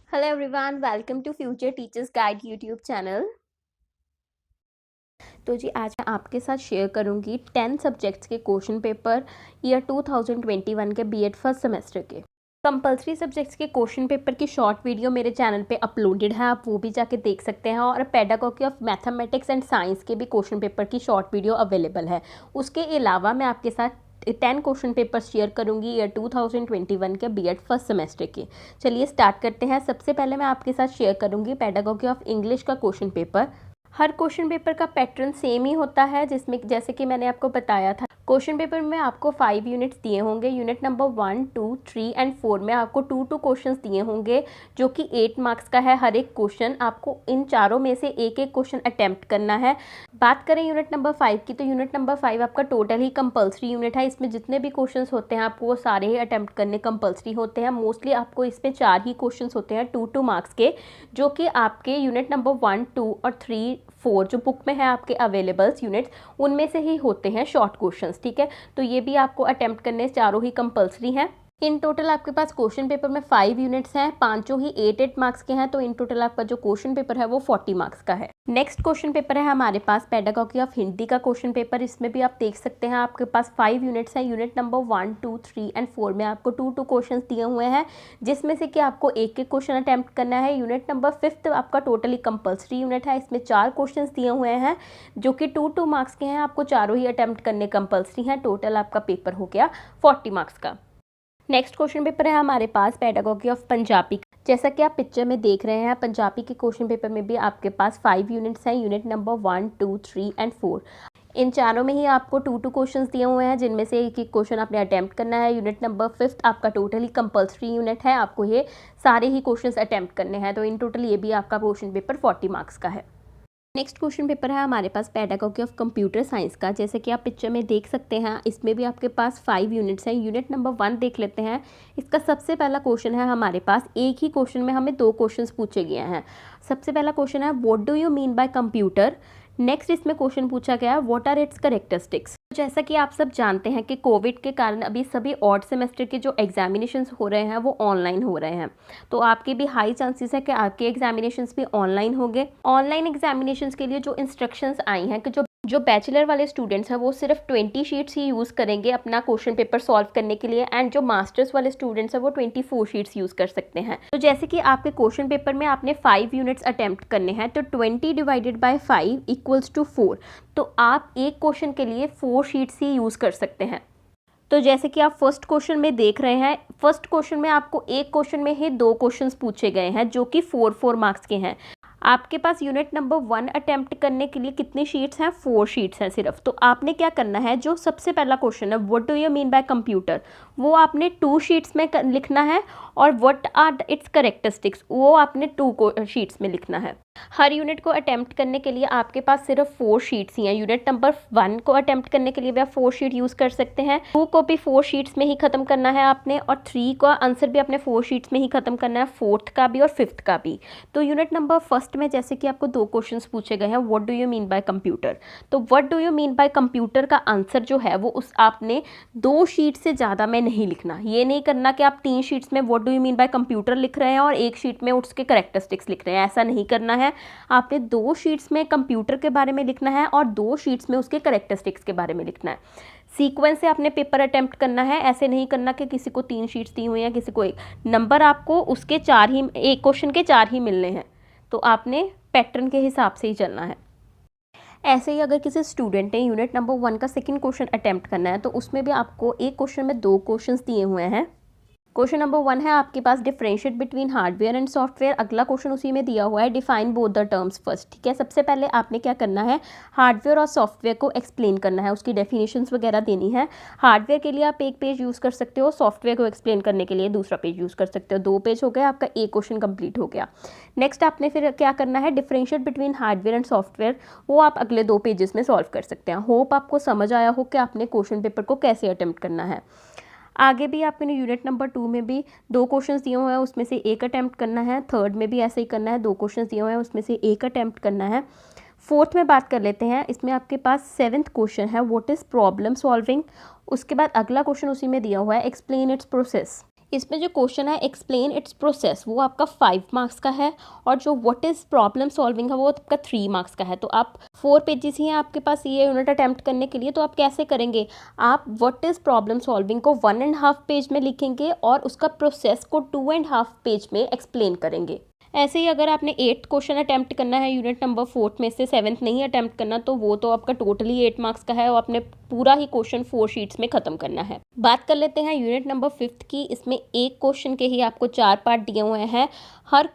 Hello everyone, welcome to future teachers guide YouTube channel. तो जी आज मैं आपके साथ शेयर करूंगी 10 सब्जेक्ट्स के क्वेश्चन पेपर ईयर 2021 के बीएड फर्स्ट सेमेस्टर के कंपलसरी सब्जेक्ट्स के क्वेश्चन पेपर की शॉर्ट वीडियो मेरे चैनल पे अपलोडेड है, आप वो भी जाके देख सकते हैं। और pedagogy of mathematics and science के भी क्वेश्चन पेपर की शॉर्ट वीडियो अवेलेबल है। उसके अलावा मैं आपके साथ 10 क्वेश्चन पेपर शेयर करूंगी ईयर 2021 के बीएड फर्स्ट सेमेस्टर के। चलिए स्टार्ट करते हैं। सबसे पहले मैं आपके साथ शेयर करूंगी पेडागॉजी ऑफ इंग्लिश का क्वेश्चन पेपर। हर क्वेश्चन पेपर का पैटर्न सेम ही होता है, जिसमें जैसे कि मैंने आपको बताया था क्वेश्चन पेपर में आपको 5 यूनिट्स दिए होंगे। यूनिट नंबर 1, 2, 3 एंड 4 में आपको 2 क्वेश्चंस दिए होंगे जो कि 8 मार्क्स का है हर एक क्वेश्चन। आपको इन चारों में से एक एक क्वेश्चन अटेम्प्ट करना है। बात करें यूनिट नंबर 5 की, तो यूनिट नंबर 5 आपका टोटल ही कंपलसरी यूनिट है। इसमें जितने भी क्वेश्चंस होते हैं आपको वो सारे ही अटेम्प्ट करने कंपलसरी होते हैं। मोस्टली आपको इसमें 4 ही क्वेश्चंस होते हैं 2 मार्क्स के, जो कि आपके यूनिट नंबर 1, 2 और 3, 4 जो बुक में है आपके अवेलेबल्स यूनिट्स, उनमें से ही होते हैं शॉर्ट क्वेश्चंस। ठीक है, तो ये भी आपको अटेम्प्ट करने चारों ही कंपलसरी हैं। इन टोटल आपके पास क्वेश्चन पेपर में 5 यूनिट्स हैं, पांचों ही 8 मार्क्स के हैं। तो इन टोटल आपका जो क्वेश्चन पेपर है वो 40 मार्क्स का है। नेक्स्ट क्वेश्चन पेपर है हमारे पास पेडागॉजी ऑफ हिंदी का क्वेश्चन पेपर। इसमें भी आप देख सकते हैं आपके पास 5 यूनिट्स हैं। यूनिट नंबर 1, 2, 3 एंड 4 में आपको 2 क्वेश्चन दिए हुए हैं, जिसमें से कि आपको एक एक क्वेश्चन अटेम्प्ट करना है। यूनिट नंबर 5 आपका टोटली कंपलसरी यूनिट है। इसमें 4 क्वेश्चन दिए हुए हैं जो कि 2 मार्क्स के हैं। आपको चारों ही अटेम्प्ट करने कंपलसरी हैं। टोटल आपका पेपर हो गया 40 मार्क्स का। नेक्स्ट क्वेश्चन पेपर है हमारे पास पेडागॉजी ऑफ पंजाबी। जैसा कि आप पिक्चर में देख रहे हैं, पंजाबी के क्वेश्चन पेपर में भी आपके पास 5 यूनिट्स हैं। Unit number 1, 2, 3 and 4। इन चारों में ही आपको 2 क्वेश्चंस दिए हुए हैं, जिनमें से एक एक क्वेश्चन आपने अटेम्प्ट करना है। यूनिट नंबर 5 आपका टोटली कंपलसरी यूनिट है। आपको ये सारे ही क्वेश्चंस अटेम्प्ट करने हैं। तो इन टोटल ये भी आपका क्वेश्चन पेपर 40 मार्क्स का है। नेक्स्ट क्वेश्चन पेपर है हमारे पास पेडागॉजी ऑफ कंप्यूटर साइंस का। जैसे कि आप पिक्चर में देख सकते हैं, इसमें भी आपके पास 5 यूनिट्स हैं। यूनिट नंबर 1 देख लेते हैं। इसका सबसे पहला क्वेश्चन है हमारे पास, एक ही क्वेश्चन में हमें 2 क्वेश्चंस पूछे गए हैं। सबसे पहला क्वेश्चन है what do you mean by computer. Next इसमें क्वेश्चन पूछा गया है व्हाट आर इट्स कैरेक्टरिस्टिक्स। जैसा कि आप सब जानते हैं कि कोविड के कारण अभी सभी ऑड सेमेस्टर के जो एग्जामिनेशंस हो रहे हैं वो ऑनलाइन हो रहे हैं। तो आपके भी हाई चांसेस है कि आपके एग्जामिनेशंस भी ऑनलाइन होंगे। ऑनलाइन एग्जामिनेशंस के लिए जो इंस्ट्रक्शंस आई हैं कि जो बैचलर वाले स्टूडेंट्स हैं वो सिर्फ 20 शीट्स ही यूज़ करेंगे अपना क्वेश्चन पेपर सॉल्व करने के लिए, एंड जो मास्टर्स वाले स्टूडेंट्स हैं वो 24 शीट्स यूज़ कर सकते हैं। तो जैसे कि आपके क्वेश्चन पेपर में आपने 5 यूनिट्स अटेम्प्ट करने हैं, तो 20 डिवाइडेड बाय 5 इक्वल्स टू 4। तो आप एक क्वेश्चन के लिए 4 शीट्स ही यूज़ कर सकते हैं। तो जैसे कि आप फर्स्ट क्वेश्चन में देख रहे हैं, फर्स्ट क्वेश्चन में आपको एक क्वेश्चन में ही 2 क्वेश्चंस पूछे गए हैं जो कि 4 मार्क्स के हैं। आपके पास यूनिट नंबर 1 अटेम्प्ट करने के लिए कितनी शीट्स हैं? 4 शीट्स हैं सिर्फ। तो आपने क्या करना है, जो सबसे पहला क्वेश्चन है what do you mean by computer, वो आपने 2 शीट्स में लिखना है, और व्हाट आर इट्स कैरेक्टरिस्टिक्स वो आपने 2 शीट्स में लिखना है। हर यूनिट को अटेम्प्ट करने के लिए आपके पास सिर्फ 4 शीट्स ही हैं। यूनिट नंबर 1 को अटेम्प्ट करने के लिए भी आप 4 शीट यूज़ कर सकते हैं। 2 को भी 4 शीट्स में ही ख़त्म करना है आपने, और 3 का आंसर भी आपने 4 शीट्स में ही ख़त्म करना है, 4th का भी और 5th का भी। तो यूनिट नंबर 1 में जैसे कि आपको 2 क्वेश्चंस पूछे गए हैं what do you mean by computer, तो what do you mean by computer का आंसर जो है वो उस आपने 2 शीट से ज़्यादा में नहीं लिखना। ये नहीं करना कि आप 3 शीट्स में what do you mean by computer लिख रहे हैं और एक शीट में उसके कैरेक्टरिस्टिक्स लिख रहे हैं, ऐसा नहीं करना है। आपने 2 शीट्स में कंप्यूटर के बारे में लिखना है और 2 शीट्स में उसके कैरेक्टरिस्टिक्स के बारे में लिखना है। सीक्वेंस से आपने पेपर अटेम्प्ट करना है, ऐसे नहीं करना कि किसी को 3 शीट्स दी हुई हैं, किसी को 1। नंबर आपको उसके 4 ही, एक क्वेश्चन के 4 ही मिलने हैं। तो आपने पैटर्न के हिसाब से ही चलना है। ऐसे ही अगर किसी स्टूडेंट ने यूनिट नंबर 1 का सेकंड क्वेश्चन अटेम्प्ट करना है, तो उसमें भी आपको एक क्वेश्चन में 2 क्वेश्चंस दिए हुए हैं। क्वेश्चन नंबर 1 है आपके पास differentiate between hardware and software. अगला क्वेश्चन उसी में दिया हुआ है define both the terms first. ठीक है, सबसे पहले आपने क्या करना है, हार्डवेयर और सॉफ्टवेयर को एक्सप्लेन करना है, उसकी डेफिनेशंस वगैरह देनी है। हार्डवेयर के लिए आप एक पेज यूज़ कर सकते हो, सॉफ्टवेयर को एक्सप्लेन करने के लिए दूसरा पेज यूज़ कर सकते हो। 2 पेज हो गया, आपका एक क्वेश्चन कंप्लीट हो गया। नेक्स्ट आपने फिर क्या करना है, differentiate between hardware and software, वो आप अगले 2 पेजेस में सॉल्व कर सकते हैं। होप आपको समझ आया हो कि आपने क्वेश्चन पेपर को कैसे अटेम्प्ट करना है। आगे भी आपने यूनिट नंबर 2 में भी 2 क्वेश्चंस दिए हुए हैं, उसमें से एक अटेम्प्ट करना है। 3rd में भी ऐसे ही करना है, 2 क्वेश्चंस दिए हुए हैं, उसमें से एक अटेम्प्ट करना है। 4th में बात कर लेते हैं, इसमें आपके पास 7th क्वेश्चन है व्हाट इज़ प्रॉब्लम सॉल्विंग। उसके बाद अगला क्वेश्चन उसी में दिया हुआ है एक्सप्लेन इट्स प्रोसेस। इसमें जो क्वेश्चन है एक्सप्लेन इट्स प्रोसेस, वो आपका 5 मार्क्स का है, और जो व्हाट इज़ प्रॉब्लम सॉल्विंग है वो आपका 3 मार्क्स का है। तो आप 4 पेजेस ही हैं आपके पास ये यूनिट अटैम्प्ट करने के लिए, तो आप कैसे करेंगे, आप व्हाट इज़ प्रॉब्लम सॉल्विंग को 1.5 पेज में लिखेंगे और उसका प्रोसेस को 2.5 पेज में एक्सप्लेन करेंगे। ऐसे ही अगर आपने 8 क्वेश्चन अटैम्प्ट करना है यूनिट नंबर 4 में से 7th नहीं अटैम्प्ट करना, तो वो तो आपका टोटली 8 मार्क्स का है और आपने पूरा ही क्वेश्चन 4 शीट्स में खत्म करना है। बात कर लेते हैं यूनिट नंबर 5 की। इसमें एक क्वेश्चन के ही आपको 4 पार्ट दिए हुए हैं। हर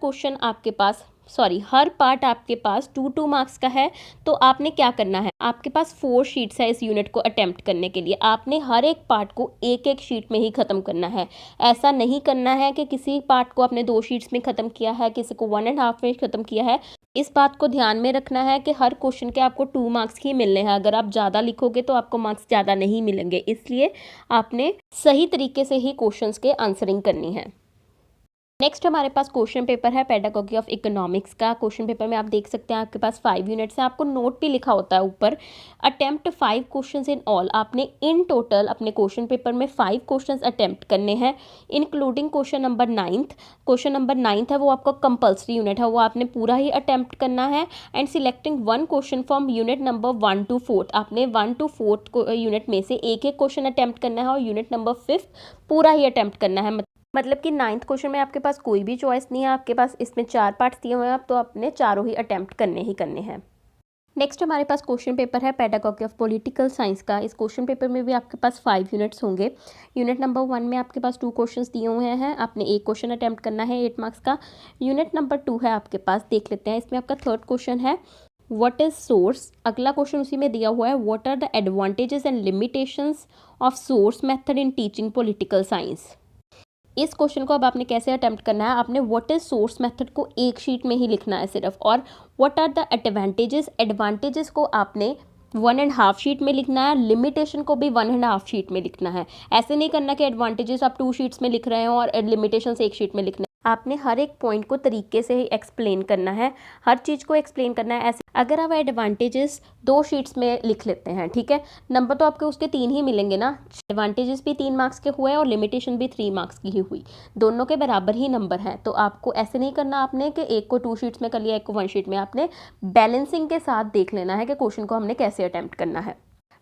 पार्ट आपके पास 2 मार्क्स का है। तो आपने क्या करना है, आपके पास 4 शीट्स है इस यूनिट को अटेम्प्ट करने के लिए, आपने हर एक पार्ट को एक एक शीट में ही खत्म करना है। ऐसा नहीं करना है कि किसी पार्ट को आपने 2 शीट्स में खत्म किया है, किसी को 1.5 में खत्म किया है। इस बात को ध्यान में रखना है कि हर क्वेश्चन के आपको 2 मार्क्स ही मिलने हैं। अगर आप ज़्यादा लिखोगे तो आपको मार्क्स ज़्यादा नहीं मिलेंगे, इसलिए आपने सही तरीके से ही क्वेश्चंस के आंसरिंग करनी है। नेक्स्ट हमारे पास क्वेश्चन पेपर है पेडागोगी ऑफ इकोनॉमिक्स का। क्वेश्चन पेपर में आप देख सकते हैं आपके पास 5 यूनिट्स हैं, आपको नोट भी लिखा होता है ऊपर। अटेम्प्ट 5 क्वेश्चंस इन ऑल, आपने इन टोटल अपने क्वेश्चन पेपर में 5 क्वेश्चंस अटेम्प्ट करने हैं, including question number 9th। Question number 9th है वो आपका कंपल्सरी यूनिट है, वो आपने पूरा ही अटेम्प्ट करना है। And selecting 1 question from unit number 1 to 4, आपने 1 to 4 यूनिट में से एक एक क्वेश्चन अटेम्प्ट करना है और यूनिट नंबर 5 पूरा ही अटेम्प्ट करना है। मतलब कि 9th क्वेश्चन में आपके पास कोई भी चॉइस नहीं है, आपके पास इसमें 4 पार्ट्स दिए हुए हैं, तो आपने चारों ही अटेम्प्ट करने हैं। नेक्स्ट हमारे पास क्वेश्चन पेपर है पेडागोगी ऑफ पॉलिटिकल साइंस का। इस क्वेश्चन पेपर में भी आपके पास 5 यूनिट्स होंगे। यूनिट नंबर 1 में आपके पास 2 क्वेश्चंस दिए हुए हैं, आपने एक क्वेश्चन अटेम्प्ट करना है 8 मार्क्स का। यूनिट नंबर 2 है आपके पास, देख लेते हैं। इसमें आपका 3rd क्वेश्चन है व्हाट इज सोर्स। अगला क्वेश्चन उसी में दिया हुआ है what are the advantages and limitations of source method in teaching political science. इस क्वेश्चन को अब आपने कैसे अटेम्प्ट करना है, आपने व्हाट इज सोर्स मेथड को एक शीट में ही लिखना है सिर्फ, और व्हाट आर द एडवांटेजेस को आपने 1.5 शीट में लिखना है, लिमिटेशन को भी 1.5 शीट में लिखना है। ऐसे नहीं करना कि एडवांटेजेस आप 2 शीट्स में लिख रहे हैं और लिमिटेशंस एक शीट में लिखना है। आपने हर एक पॉइंट को तरीके से ही एक्सप्लेन करना है, हर चीज़ को एक्सप्लेन करना है। ऐसे अगर आप एडवांटेजेस 2 शीट्स में लिख लेते हैं, ठीक है, नंबर तो आपके उसके 3 ही मिलेंगे ना। एडवांटेजेस भी 3 मार्क्स के हुए और लिमिटेशन भी 3 मार्क्स की ही हुई, दोनों के बराबर ही नंबर हैं। तो आपको ऐसे नहीं करना आपने कि एक को 2 शीट्स में कर लिया, एक को 1 शीट में। आपने बैलेंसिंग के साथ देख लेना है कि क्वेश्चन को हमने कैसे अटेम्प्ट करना है।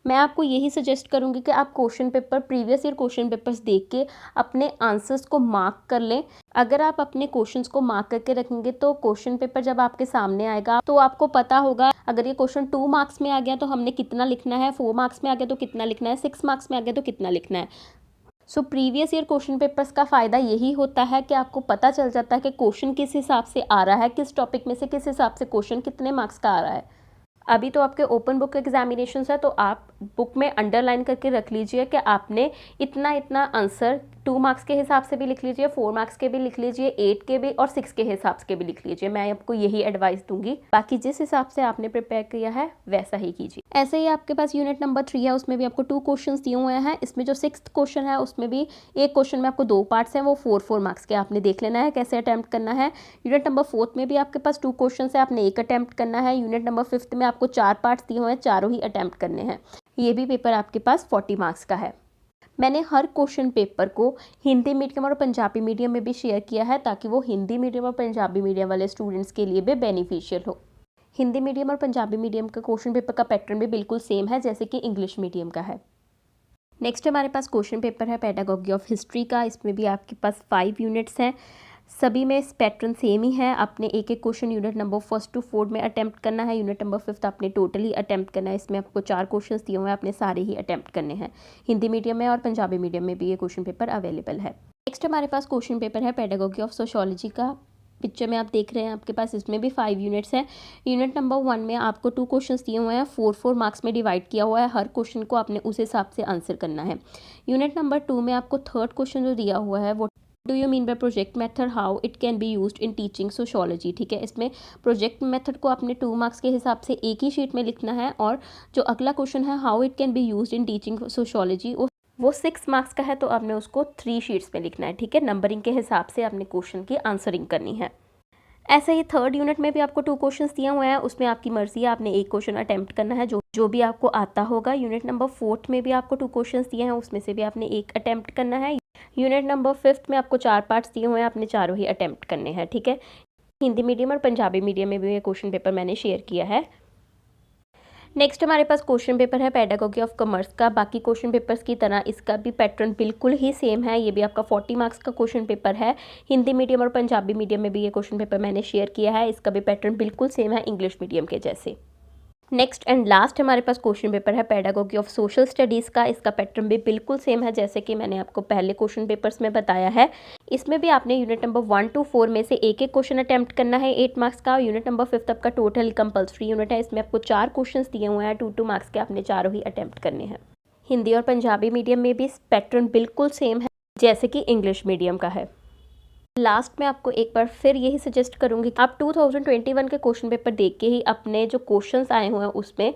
मैं आपको यही सजेस्ट करूंगी कि आप question paper previous year question papers देख के अपने आंसर्स को मार्क कर लें। अगर आप अपने क्वेश्चंस को मार्क करके रखेंगे तो क्वेश्चन पेपर जब आपके सामने आएगा तो आपको पता होगा अगर ये क्वेश्चन 2 मार्क्स में आ गया तो हमने कितना लिखना है, 4 मार्क्स में आ गया तो कितना लिखना है, 6 मार्क्स में आ गया तो कितना लिखना है। So previous year question papers का फ़ायदा यही होता है कि आपको पता चल जाता है कि क्वेश्चन किस हिसाब से आ रहा है, किस टॉपिक में से किस हिसाब से क्वेश्चन कितने मार्क्स का आ रहा है। अभी तो आपके ओपन बुक एग्जामिनेशंस है, तो आप बुक में अंडरलाइन करके रख लीजिए कि आपने इतना इतना आंसर 2 मार्क्स के हिसाब से भी लिख लीजिए, 4 मार्क्स के भी लिख लीजिए, 8 के भी और 6 के हिसाब के भी लिख लीजिए। मैं आपको यही एडवाइस दूंगी, बाकी जिस हिसाब से आपने प्रिपेयर किया है वैसा ही कीजिए। ऐसे ही आपके पास यूनिट नंबर 3 है, उसमें भी आपको 2 क्वेश्चन दिए हुए हैं। इसमें जो 6th क्वेश्चन है उसमें भी एक क्वेश्चन में आपको 2 पार्ट्स हैं, वो 4 मार्क्स के, आपने देख लेना है कैसे अटैम्प्ट करना है। यूनिट नंबर 4 में भी आपके पास 2 क्वेश्चन है, आपने एक अटैम्प्ट करना है। यूनिट नंबर 5 में आपको 4 पार्ट्स दिए हुए हैं, चारों ही अटैम्प्ट करने हैं। ये भी पेपर आपके पास 40 मार्क्स का है। मैंने हर क्वेश्चन पेपर को हिंदी मीडियम और पंजाबी मीडियम में भी शेयर किया है ताकि वो हिंदी मीडियम और पंजाबी मीडियम वाले स्टूडेंट्स के लिए भी बेनिफिशियल हो। हिंदी मीडियम और पंजाबी मीडियम का क्वेश्चन पेपर का पैटर्न भी बिल्कुल सेम है जैसे कि इंग्लिश मीडियम का है। नेक्स्ट हमारे पास क्वेश्चन पेपर है पेडागोगी ऑफ हिस्ट्री का। इसमें भी आपके पास 5 यूनिट्स हैं, सभी में पैटर्न सेम ही है। आपने एक एक क्वेश्चन यूनिट नंबर 1 to 4 में अटैम्प्ट करना है। यूनिट नंबर 5 आपने टोटली अटैम्प्ट करना है। इसमें आपको 4 क्वेश्चन दिए हुए हैं, आपने सारे ही अटैम्प्ट करने हैं। हिंदी मीडियम में और पंजाबी मीडियम में भी ये क्वेश्चन पेपर अवेलेबल है। नेक्स्ट हमारे पास क्वेश्चन पेपर है पेडागोगी ऑफ सोशियोलॉजी का। पिक्चर में आप देख रहे हैं आपके पास इसमें भी 5 यूनिट्स हैं। यूनिट नंबर 1 में आपको 2 क्वेश्चंस दिए हुए हैं, 4 मार्क्स में डिवाइड किया हुआ है। हर क्वेश्चन को आपने उस हिसाब से आंसर करना है। यूनिट नंबर 2 में आपको 3rd क्वेश्चन जो दिया हुआ है वो do you mean bye project method, how it can be used in teaching sociology. ठीक है, इसमें प्रोजेक्ट मेथड को आपने 2 मार्क्स के हिसाब से एक ही शीट में लिखना है, और जो अगला क्वेश्चन है how it can be used in teaching sociology वो 6 मार्क्स का है, तो आपने उसको 3 शीट्स में लिखना है। ठीक है, नंबरिंग के हिसाब से आपने क्वेश्चन की आंसरिंग करनी है। ऐसे ही 3rd यूनिट में भी आपको 2 क्वेश्चंस दिए हुए हैं, उसमें आपकी मर्जी है, आपने एक क्वेश्चन अटेम्प्ट करना है जो भी आपको आता होगा। यूनिट नंबर 4 में भी आपको 2 क्वेश्चंस दिए हैं, उसमें से भी आपने एक अटेम्प्ट करना है। यूनिट नंबर 5 में आपको 4 पार्ट्स दिए हुए हैं, आपने चारों ही अटैम्प्ट करने हैं, ठीक है। हिंदी मीडियम और पंजाबी मीडियम में भी ये क्वेश्चन पेपर मैंने शेयर किया है। नेक्स्ट हमारे पास क्वेश्चन पेपर है पेडागोगी ऑफ कॉमर्स का। बाकी क्वेश्चन पेपर्स की तरह इसका भी पैटर्न बिल्कुल ही सेम है। ये भी आपका 40 मार्क्स का क्वेश्चन पेपर है। हिंदी मीडियम और पंजाबी मीडियम में भी ये क्वेश्चन पेपर मैंने शेयर किया है। इसका भी पैटर्न बिल्कुल सेम है इंग्लिश मीडियम के जैसे। नेक्स्ट एंड लास्ट हमारे पास क्वेश्चन पेपर है पेडागोगी ऑफ सोशल स्टडीज़ का। इसका पैटर्न भी बिल्कुल सेम है जैसे कि मैंने आपको पहले क्वेश्चन पेपर्स में बताया है। इसमें भी आपने यूनिट नंबर 1 to 4 में से एक एक क्वेश्चन अटैम्प्ट करना है 8 मार्क्स का। यूनिट नंबर 5 आपका टोटल कंपल्सरी यूनिट है। इसमें आपको 4 क्वेश्चन दिए हुए हैं 2 मार्क्स के, आपने चारों ही अटैम्प्ट करने हैं। हिंदी और पंजाबी मीडियम में भी पैटर्न बिल्कुल सेम है जैसे कि इंग्लिश मीडियम का है। लास्ट में आपको एक बार फिर यही सजेस्ट करूंगी कि आप 2021 के क्वेश्चन पेपर देख के ही अपने जो क्वेश्चंस आए हुए हैं उसमें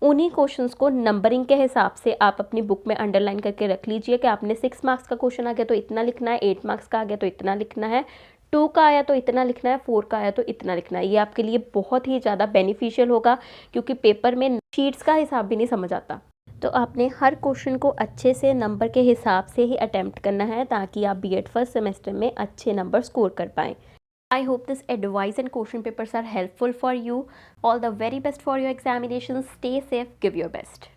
उन्हीं क्वेश्चंस को नंबरिंग के हिसाब से आप अपनी बुक में अंडरलाइन करके रख लीजिए कि आपने 6 मार्क्स का क्वेश्चन आ गया तो इतना लिखना है, 8 मार्क्स का आ गया तो इतना लिखना है, 2 का आया तो इतना लिखना है, 4 का आया तो इतना लिखना है। ये आपके लिए बहुत ही ज़्यादा बेनिफिशियल होगा क्योंकि पेपर में शीट्स का हिसाब भी नहीं समझ आता। तो आपने हर क्वेश्चन को अच्छे से नंबर के हिसाब से ही अटैम्प्ट करना है ताकि आप बीएड फर्स्ट सेमेस्टर में अच्छे नंबर स्कोर कर पाएँ। I hope this advice and question papers are helpful for you. All the very best for your examinations. Stay safe, give your best.